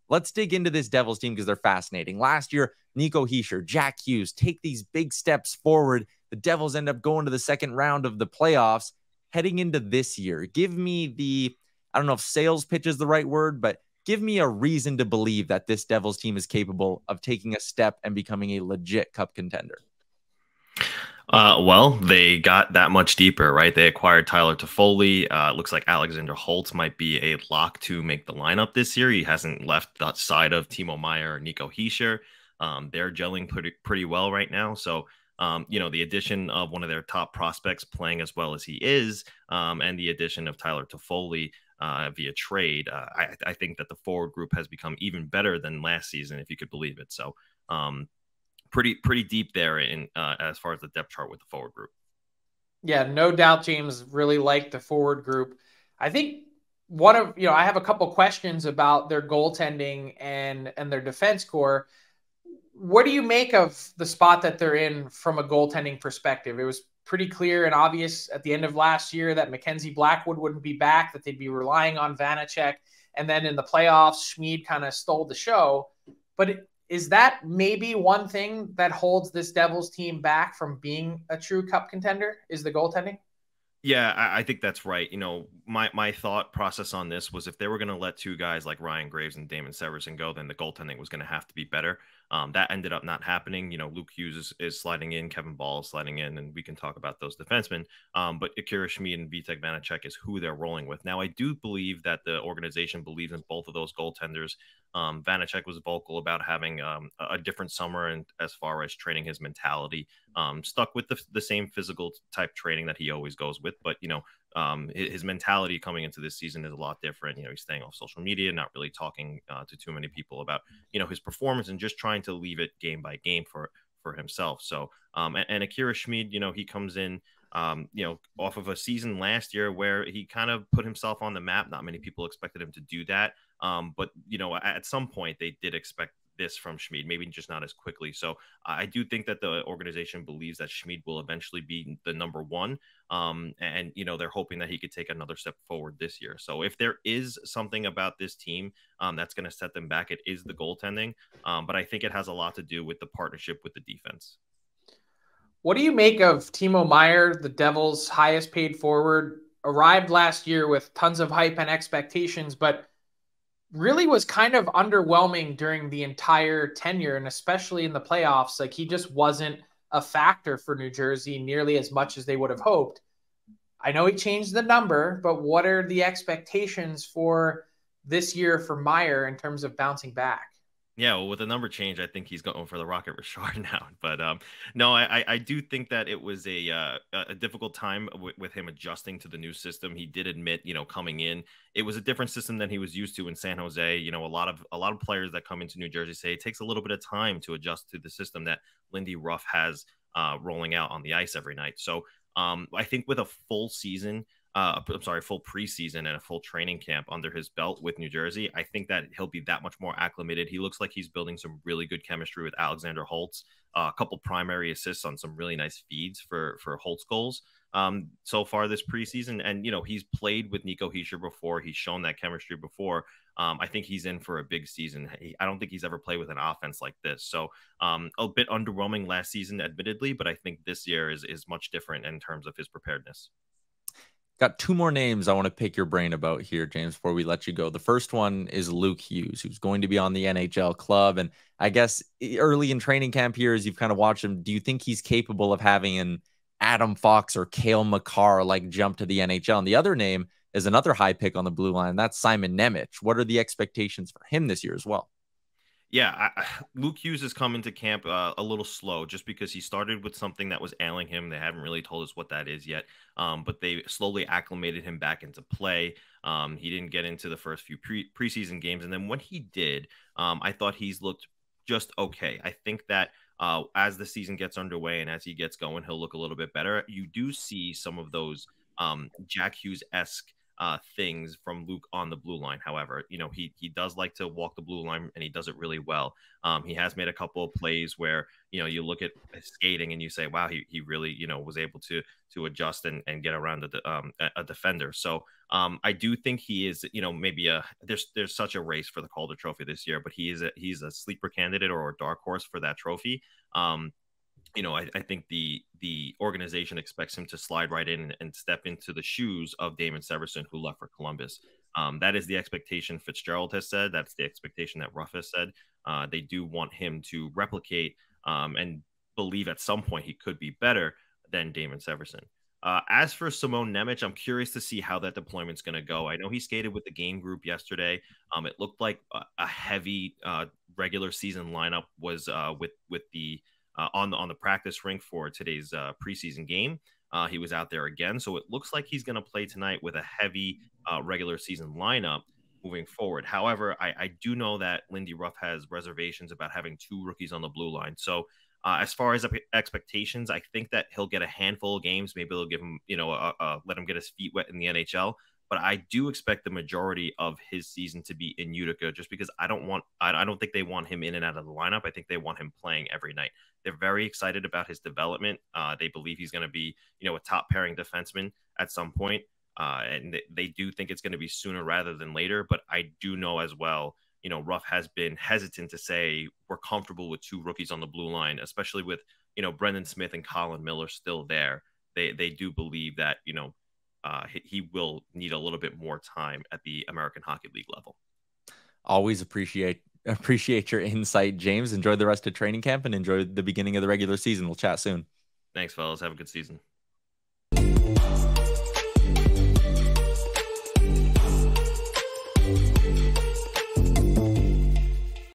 let's dig into this Devils team because they're fascinating. Last year, Nico Hischier, Jack Hughes take these big steps forward. The Devils end up going to the second round of the playoffs. Heading into this year, give me I don't know if sales pitch is the right word, but give me a reason to believe that this Devils team is capable of taking a step and becoming a legit cup contender. Well, they got that much deeper, right? They acquired Tyler Toffoli. Looks like Alexander Holtz might be a lock to make the lineup this year. He hasn't left the side of Timo Meier or Nico Hischier. They're gelling pretty well right now. So, the addition of one of their top prospects playing as well as he is, and the addition of Tyler Toffoli via trade, I think that the forward group has become even better than last season, if you could believe it. So, pretty deep there in as far as the depth chart with the forward group. Yeah, no doubt James really liked the forward group. I think I have a couple questions about their goaltending and their defense core. What do you make of the spot that they're in from a goaltending perspective? It was pretty clear and obvious at the end of last year that Mackenzie Blackwood wouldn't be back, that they'd be relying on Vanacek. And then in the playoffs, Schmid kind of stole the show. But is that maybe one thing that holds this Devils team back from being a true cup contender, is the goaltending? Yeah, I think that's right. My thought process on this was if they were going to let two guys like Ryan Graves and Damon Severson go, then the goaltending was going to have to be better. That ended up not happening. Luke Hughes is sliding in, Kevin Ball is sliding in, and we can talk about those defensemen. But Akira Schmid and Vitek Vanacek is who they're rolling with. Now, I do believe that the organization believes in both of those goaltenders. Vanacek was vocal about having a different summer and as far as training his mentality. Stuck with the same physical type training that he always goes with, but his mentality coming into this season is a lot different. He's staying off social media, not really talking to too many people about his performance, and just trying to leave it game by game for himself. So and Akira Schmid, he comes in off of a season last year where he kind of put himself on the map. Not many people expected him to do that, but at some point they did expect this from Schmid, maybe just not as quickly. So I do think that the organization believes that Schmid will eventually be the number one. And they're hoping that he could take another step forward this year. So if there is something about this team that's going to set them back, it is the goaltending. But I think it has a lot to do with the partnership with the defense. What do you make of Timo Meier, the Devils' highest paid forward? Arrived last year with tons of hype and expectations, but really was kind of underwhelming during the entire tenure, and especially in the playoffs. Like, he just wasn't a factor for New Jersey nearly as much as they would have hoped. I know he changed the number, but what are the expectations for this year for Meier in terms of bouncing back? Yeah, well, with the number change, I think he's going for the Rocket Richard now. But no, I do think that it was a difficult time with him adjusting to the new system. He did admit, coming in, it was a different system than he was used to in San Jose. A lot of players that come into New Jersey say it takes a little bit of time to adjust to the system that Lindy Ruff has rolling out on the ice every night. So I think with a full season, full preseason and a full training camp under his belt with New Jersey, I think that he'll be that much more acclimated. He looks like he's building some really good chemistry with Alexander Holtz, a couple primary assists on some really nice feeds for Holtz goals so far this preseason. And, he's played with Nico Hischier before. He's shown that chemistry before. I think he's in for a big season. I don't think he's ever played with an offense like this. So a bit underwhelming last season, admittedly, but I think this year is much different in terms of his preparedness. Got two more names I want to pick your brain about here, James, before we let you go. The first one is Luke Hughes, who's going to be on the NHL club. And I guess early in training camp here, as you've kind of watched him, do you think he's capable of having an Adam Fox or Cale Makar like jump to the NHL? And the other name is another high pick on the blue line. That's Simon Nemec. What are the expectations for him this year as well? Yeah, Luke Hughes has come into camp a little slow just because he started with something that was ailing him. They haven't really told us what that is yet, but they slowly acclimated him back into play. He didn't get into the first few preseason games, and then when he did, I thought he's looked just okay. I think that as the season gets underway and as he gets going, he'll look a little bit better. You do see some of those Jack Hughes-esque things from Luke on the blue line. However, he does like to walk the blue line, and he does it really well. He has made a couple of plays where you look at his skating and you say, wow, he really was able to adjust and get around a defender. So I do think he is maybe there's such a race for the Calder Trophy this year, but he's a sleeper candidate or a dark horse for that trophy. I think the organization expects him to slide right in and step into the shoes of Damon Severson, who left for Columbus. That is the expectation Fitzgerald has said. That's the expectation that Ruff has said. They do want him to replicate and believe at some point he could be better than Damon Severson. As for Simon Nemec, I'm curious to see how that deployment's going to go. I know he skated with the game group yesterday. It looked like a heavy regular season lineup was with the on the practice rink for today's preseason game. He was out there again, so it looks like he's going to play tonight with a heavy regular season lineup moving forward. However, I do know that Lindy Ruff has reservations about having two rookies on the blue line. So as far as expectations, I think that he'll get a handful of games. Maybe they'll give him, let him get his feet wet in the NHL. But I do expect the majority of his season to be in Utica, just because I don't think they want him in and out of the lineup. I think they want him playing every night. They're very excited about his development. They believe he's going to be, a top pairing defenseman at some point. And they do think it's going to be sooner rather than later. But I do know as well, Ruff has been hesitant to say we're comfortable with two rookies on the blue line, especially with, Brendan Smith and Colin Miller still there. They do believe that, he will need a little bit more time at the American Hockey League level. Always appreciate your insight, James. Enjoy the rest of training camp and enjoy the beginning of the regular season. We'll chat soon. Thanks, fellas. Have a good season.